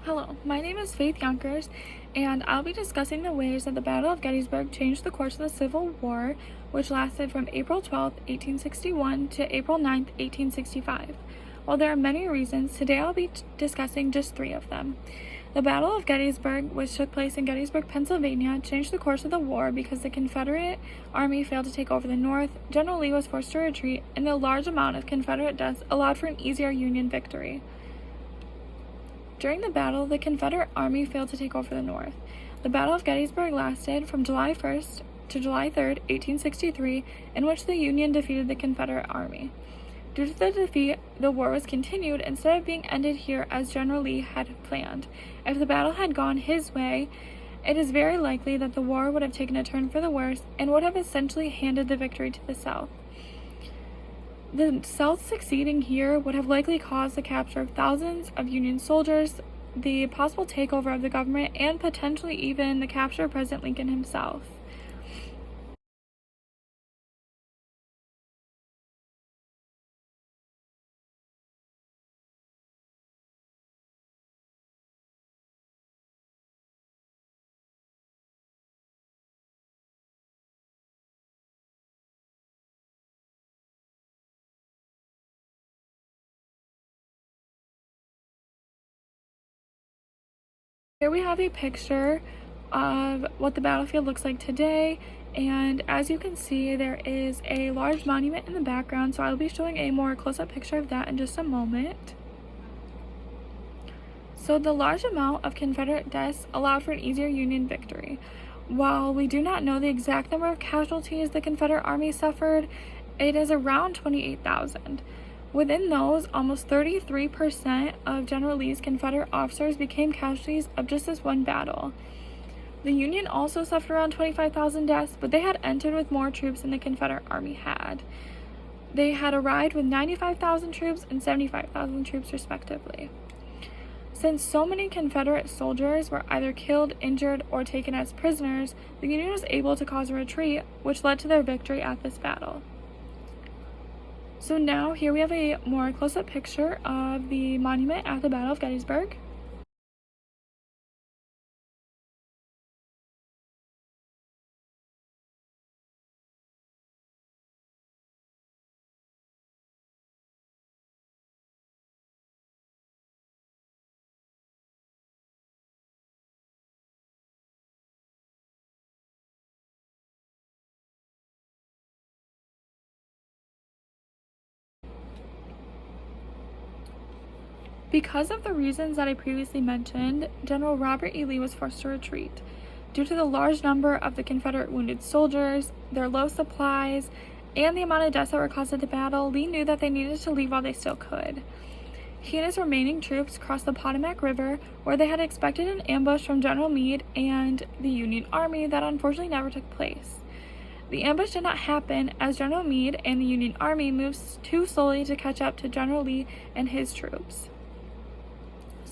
Hello, my name is Faith Yonkers, and I'll be discussing the ways that the Battle of Gettysburg changed the course of the Civil War, which lasted from April 12, 1861 to April 9, 1865. While there are many reasons, today I'll be discussing just three of them. The Battle of Gettysburg, which took place in Gettysburg, Pennsylvania, changed the course of the war because the Confederate Army failed to take over the North, General Lee was forced to retreat, and the large amount of Confederate deaths allowed for an easier Union victory. During the battle, the Confederate Army failed to take over the North. The Battle of Gettysburg lasted from July 1st to July 3rd, 1863, in which the Union defeated the Confederate Army. Due to the defeat, the war was continued instead of being ended here as General Lee had planned. If the battle had gone his way, it is very likely that the war would have taken a turn for the worse and would have essentially handed the victory to the South. The South succeeding here would have likely caused the capture of thousands of Union soldiers, the possible takeover of the government, and potentially even the capture of President Lincoln himself. Here we have a picture of what the battlefield looks like today, and as you can see, there is a large monument in the background, so I'll be showing a more close-up picture of that in just a moment. So the large amount of Confederate deaths allowed for an easier Union victory. While we do not know the exact number of casualties the Confederate Army suffered, it is around 28,000. Within those, almost 33% of General Lee's Confederate officers became casualties of just this one battle. The Union also suffered around 25,000 deaths, but they had entered with more troops than the Confederate Army had. They had arrived with 95,000 troops and 75,000 troops respectively. Since so many Confederate soldiers were either killed, injured, or taken as prisoners, the Union was able to cause a retreat, which led to their victory at this battle. So now here we have a more close-up picture of the monument at the Battle of Gettysburg. Because of the reasons that I previously mentioned, General Robert E. Lee was forced to retreat. Due to the large number of the Confederate wounded soldiers, their low supplies, and the amount of deaths that were caused at the battle, Lee knew that they needed to leave while they still could. He and his remaining troops crossed the Potomac River, where they had expected an ambush from General Meade and the Union Army that unfortunately never took place. The ambush did not happen as General Meade and the Union Army moved too slowly to catch up to General Lee and his troops.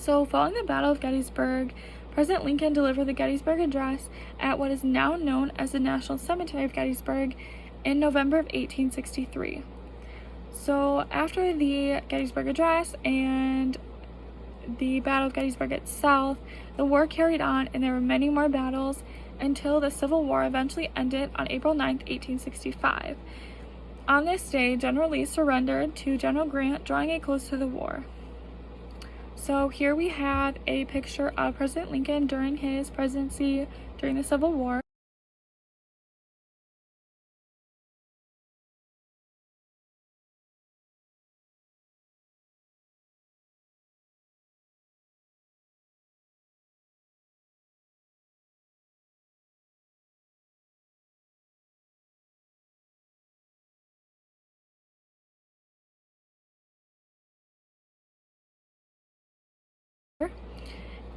So, following the Battle of Gettysburg, President Lincoln delivered the Gettysburg Address at what is now known as the National Cemetery of Gettysburg in November of 1863. So, after the Gettysburg Address and the Battle of Gettysburg itself, the war carried on and there were many more battles until the Civil War eventually ended on April 9, 1865. On this day, General Lee surrendered to General Grant, drawing a close to the war. So here we have a picture of President Lincoln during his presidency during the Civil War.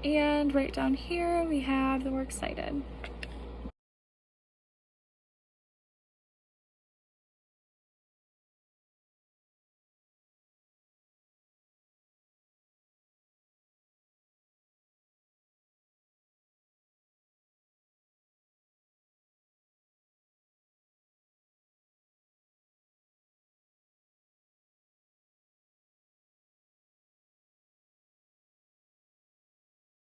And right down here we have the works cited.